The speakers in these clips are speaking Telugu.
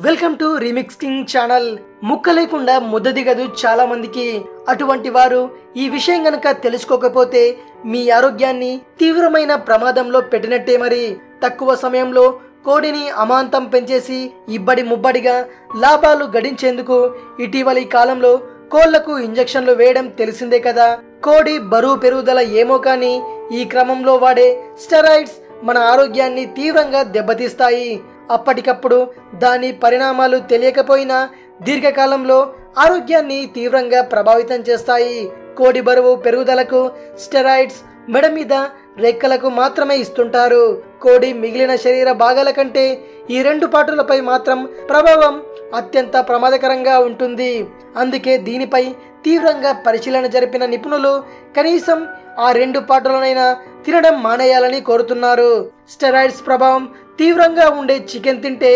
Welcome to remix king channel. ముక్క లేకుండా ముద్ద దిగదు చాలా మందికి. అటువంటి వారు ఈ విషయం గనక తెలుసుకోకపోతే మీ ఆరోగ్యాన్ని తీవ్రమైన ప్రమాదంలో పెట్టినట్టే. మరి తక్కువ సమయంలో కోడిని అమాంతం పెంచేసి ఇబ్బడి ముబ్బడిగా లాభాలు గడించేందుకు ఇటీవలి కాలంలో కోళ్లకు ఇంజెక్షన్లు వేయడం తెలిసిందే కదా. కోడి బరువు పెరుగుదల ఏమో కానీ ఈ క్రమంలో వాడే స్టెరాయిడ్స్ మన ఆరోగ్యాన్ని తీవ్రంగా దెబ్బతీస్తాయి. అప్పటికప్పుడు దాని పరిణామాలు తెలియకపోయినా దీర్ఘకాలంలో ఆరోగ్యాన్ని తీవ్రంగా ప్రభావితం చేస్తాయి. కోడి బరువు పెరుగుదలకు స్టెరాయిడ్స్ మెడ మీద రెక్కలకు మాత్రమే ఇస్తుంటారు. కోడి మిగిలిన శరీర భాగాల కంటే ఈ రెండు పాటులపై మాత్రం ప్రభావం అత్యంత ప్రమాదకరంగా ఉంటుంది. అందుకే దీనిపై తీవ్రంగా పరిశీలన జరిపిన నిపుణులు కనీసం ఆ రెండు పాటలనైనా తినడం మానేయాలని కోరుతున్నారు. స్టెరాయిడ్స్ ప్రభావం తీవ్రంగా ఉండే చికెన్ తింటే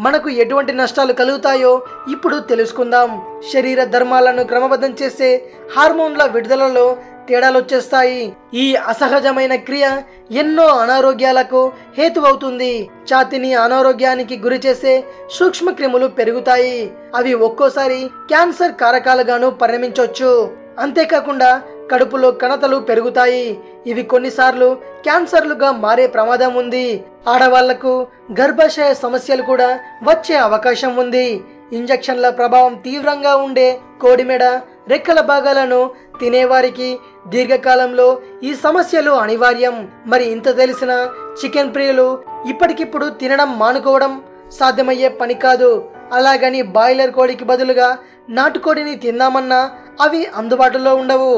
మనకు ఎటువంటి నష్టాలు కలుగుతాయో ఇప్పుడు తెలుసుకుందాం. శరీర ధర్మాలను క్రమబద్ధం చేసే హార్మోన్ల విడుదలలో తేడాలు వచ్చేస్తాయి. ఈ అసహజమైన క్రియ ఎన్నో అనారోగ్యాలకు హేతువవుతుంది. ఛాతీని అనారోగ్యానికి గురి చేసే సూక్ష్మ క్రిములు పెరుగుతాయి. అవి ఒక్కోసారి క్యాన్సర్ కారకాలుగాను పరిణమించవచ్చు. అంతేకాకుండా కడుపులో కణతలు పెరుగుతాయి. ఇవి కొన్నిసార్లు క్యాన్సర్లుగా మారే ప్రమాదం ఉంది. ఆడవాళ్లకు గర్భాశయ సమస్యలు కూడా వచ్చే అవకాశం ఉంది. ఇంజెక్షన్ల ప్రభావం తీవ్రంగా ఉండే కోడిమెడ రెక్కల భాగాలను తినేవారికి దీర్ఘకాలంలో ఈ సమస్యలు అనివార్యం. మరి ఇంత తెలిసిన చికెన్ ప్రియులు ఇప్పటికిప్పుడు తినడం మానుకోవడం సాధ్యమయ్యే పని కాదు. అలాగని బాయిలర్ కోడికి బదులుగా నాటుకోడిని తిందామన్నా అవి అందుబాటులో ఉండవు.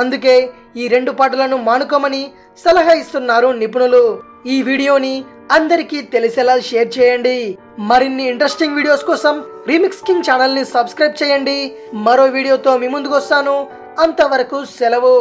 అందుకే ఈ రెండు పాటలను మానుకోమని సలహా ఇస్తున్నారు నిపుణులు. ఈ వీడియోని అందరికీ తెలిసేలా షేర్ చేయండి. మరిన్ని ఇంట్రెస్టింగ్ వీడియోస్ కోసం రీమిక్స్ కింగ్ ఛానల్ ని సబ్స్క్రైబ్ చేయండి. మరో వీడియోతో మీ ముందుకు వస్తాను. అంతవరకు సెలవు.